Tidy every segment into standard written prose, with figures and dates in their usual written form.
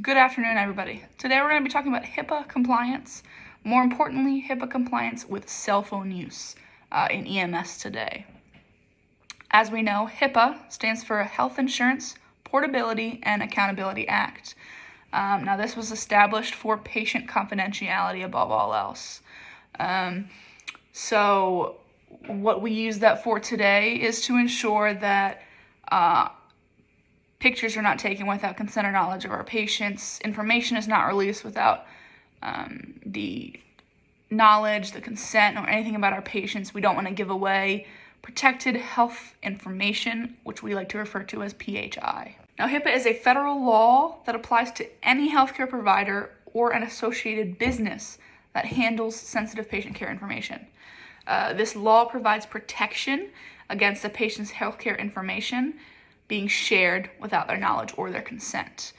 Good afternoon, everybody. Today we're going to be talking about HIPAA compliance. More importantly, HIPAA compliance with cell phone use in EMS today. As we know, HIPAA stands for Health Insurance Portability and Accountability Act. Now, this was established for patient confidentiality above all else. So what we use that for today is to ensure that pictures are not taken without consent or knowledge of our patients. Information is not released without the knowledge, the consent, or anything about our patients. We don't want to give away protected health information, which we like to refer to as PHI. Now, HIPAA is a federal law that applies to any healthcare provider or an associated business that handles sensitive patient care information. This law provides protection against the patient's healthcare information being shared without their knowledge or their consent.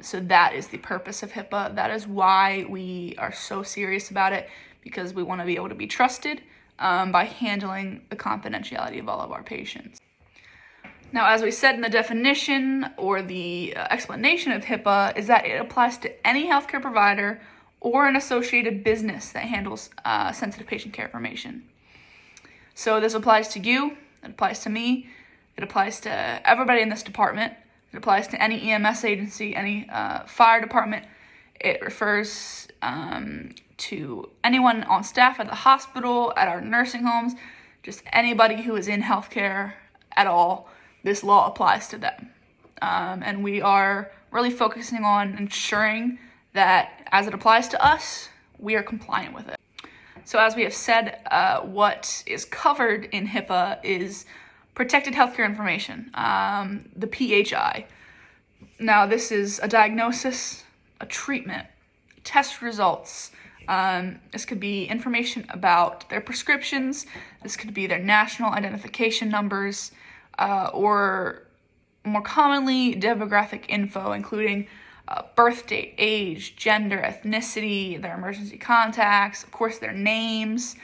So that is the purpose of HIPAA. That is why we are so serious about it, because we want to be able to be trusted by handling the confidentiality of all of our patients. Now, as we said in the definition or the explanation of HIPAA, is that it applies to any healthcare provider or an associated business that handles sensitive patient care information. So this applies to you, it applies to me, it applies to everybody in this department. It applies to any EMS agency, any fire department. It refers to anyone on staff at the hospital, at our nursing homes, just anybody who is in healthcare at all. This law applies to them. And we are really focusing on ensuring that as it applies to us, we are compliant with it. So as we have said, what is covered in HIPAA is protected healthcare information, the PHI. Now, this is a diagnosis, a treatment, test results. This could be information about their prescriptions. This could be their national identification numbers, or more commonly, demographic info, including birth date, age, gender, ethnicity, their emergency contacts, of course, their names,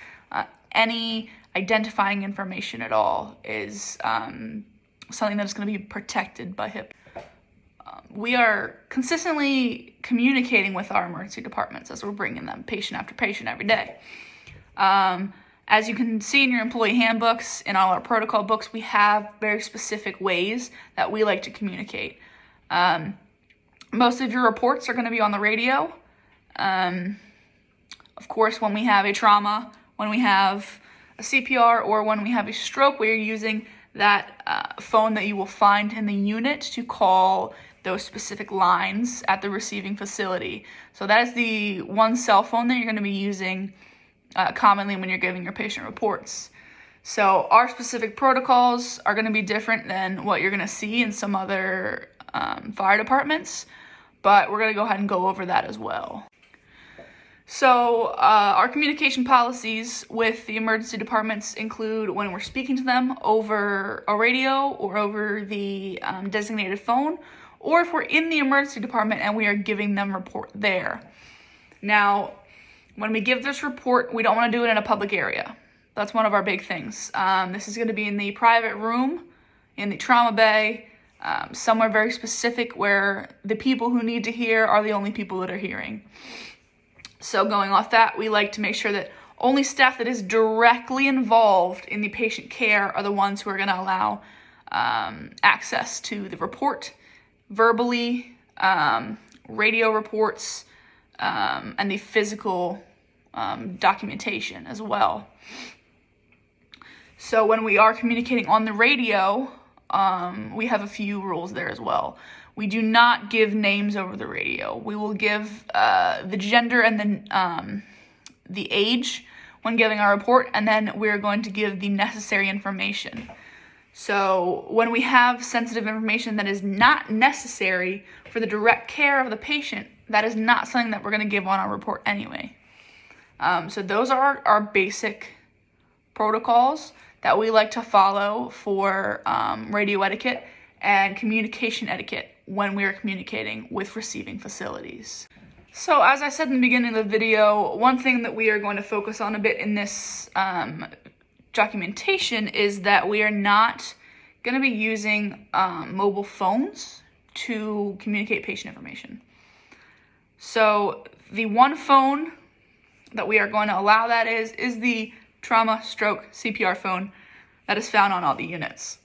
any identifying information at all is something that is going to be protected by HIPAA. We are consistently communicating with our emergency departments as we're bringing them patient after patient every day. As you can see in your employee handbooks, in all our protocol books, we have very specific ways that we like to communicate. Most of your reports are going to be on the radio. Of course, when we have a trauma, when we have a CPR, or when we have a stroke, we are using that phone that you will find in the unit to call those specific lines at the receiving facility. So that is the one cell phone that you're going to be using commonly when you're giving your patient reports. So our specific protocols are going to be different than what you're going to see in some other fire departments, but we're going to go ahead and go over that as well. So our communication policies with the emergency departments include when we're speaking to them over a radio or over the designated phone, or if we're in the emergency department and we are giving them report there. Now, when we give this report, we don't want to do it in a public area. That's one of our big things. This is going to be in the private room, in the trauma bay, somewhere very specific where the people who need to hear are the only people that are hearing. So going off that, we like to make sure that only staff that is directly involved in the patient care are the ones who are going to allow access to the report, verbally, radio reports, and the physical documentation as well. So when we are communicating on the radio, we have a few rules there as well. We do not give names over the radio. We will give the gender and the age when giving our report, and then we're going to give the necessary information. So when we have sensitive information that is not necessary for the direct care of the patient, that is not something that we're going to give on our report anyway. So those are our basic protocols that we like to follow for radio etiquette and communication etiquette when we are communicating with receiving facilities. So as I said in the beginning of the video, one thing that we are going to focus on a bit in this documentation is that we are not going to be using mobile phones to communicate patient information. So the one phone that we are going to allow that is the trauma stroke CPR phone that is found on all the units.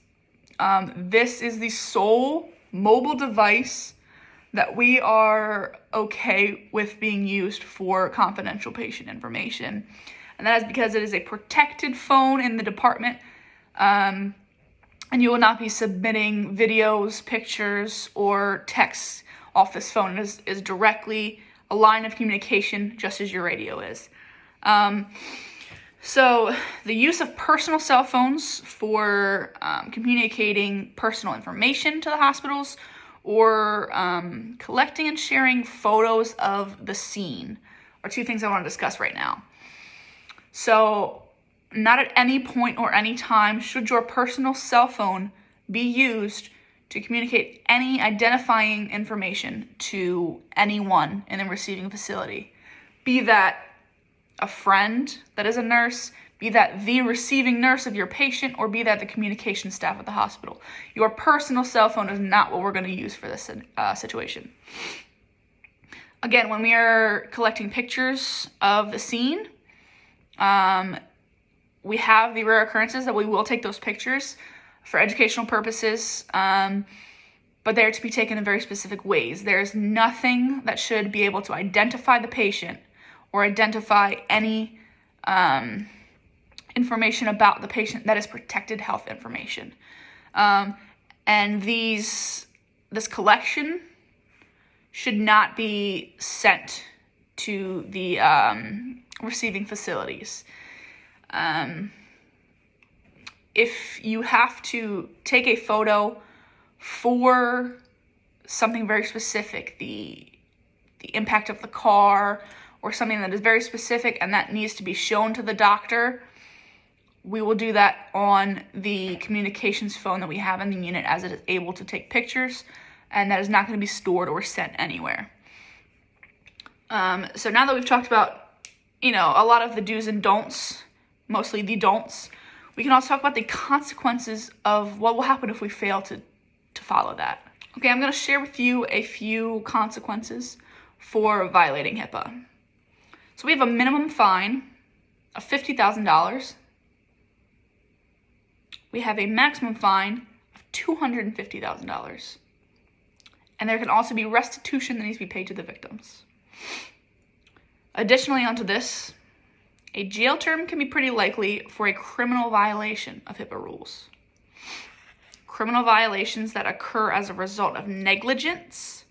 This is the sole mobile device that we are okay with being used for confidential patient information. And that is because it is a protected phone in the department, and you will not be submitting videos, pictures, or texts off this phone. It is directly a line of communication, just as your radio is. So the use of personal cell phones for communicating personal information to the hospitals, or collecting and sharing photos of the scene are two things I want to discuss right now. So not at any point or any time should your personal cell phone be used to communicate any identifying information to anyone in the receiving facility. Be that a friend that is a nurse, be that the receiving nurse of your patient, or be that the communication staff at the hospital. Your personal cell phone is not what we're going to use for this situation. Again, when we are collecting pictures of the scene, we have the rare occurrences that we will take those pictures for educational purposes, but they're to be taken in very specific ways. There's nothing that should be able to identify the patient or identify any information about the patient that is protected health information. And this collection should not be sent to the receiving facilities. If you have to take a photo for something very specific, the impact of the car, or something that is very specific and that needs to be shown to the doctor, we will do that on the communications phone that we have in the unit, as it is able to take pictures, and that is not going to be stored or sent anywhere. So now that we've talked about, a lot of the do's and don'ts, mostly the don'ts, we can also talk about the consequences of what will happen if we fail to follow that. Okay, I'm going to share with you a few consequences for violating HIPAA. So we have a minimum fine of $50,000. We have a maximum fine of $250,000. And there can also be restitution that needs to be paid to the victims. Additionally, onto this, a jail term can be pretty likely for a criminal violation of HIPAA rules. Criminal violations that occur as a result of negligence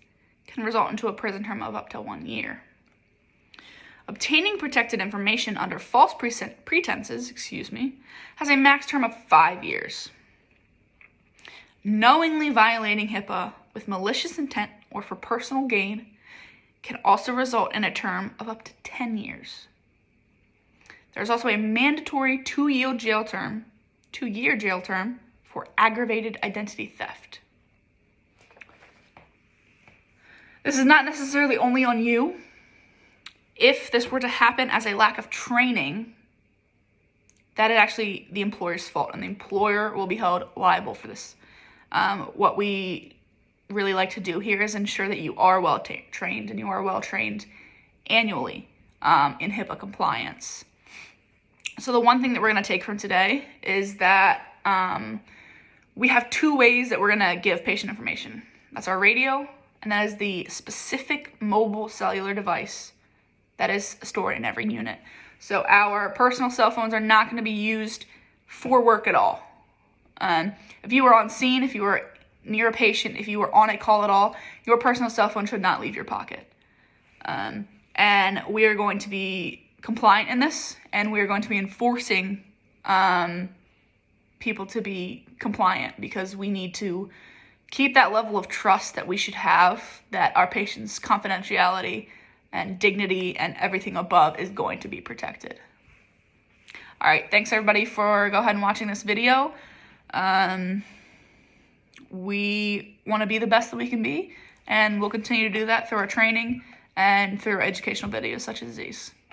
can result into a prison term of up to 1 year. Obtaining protected information under false pretenses, has a max term of 5 years. Knowingly violating HIPAA with malicious intent or for personal gain can also result in a term of up to 10 years. There's also a mandatory 2-year jail term for aggravated identity theft. This is not necessarily only on you. If this were to happen as a lack of training, that is actually the employer's fault, and the employer will be held liable for this. What we really like to do here is ensure that you are well trained, and you are well trained annually in HIPAA compliance. So the one thing that we're going to take from today is that we have 2 ways that we're going to give patient information. That's our radio, and that is the specific mobile cellular device that is stored in every unit. So our personal cell phones are not going to be used for work at all. If you were on scene, if you were near a patient, if you were on a call at all, your personal cell phone should not leave your pocket. And we are going to be compliant in this, and we are going to be enforcing people to be compliant, because we need to keep that level of trust that we should have, that our patients' confidentiality and dignity and everything above is going to be protected. All right, thanks everybody for go ahead and watching this video. We want to be the best that we can be, and we'll continue to do that through our training and through our educational videos such as these.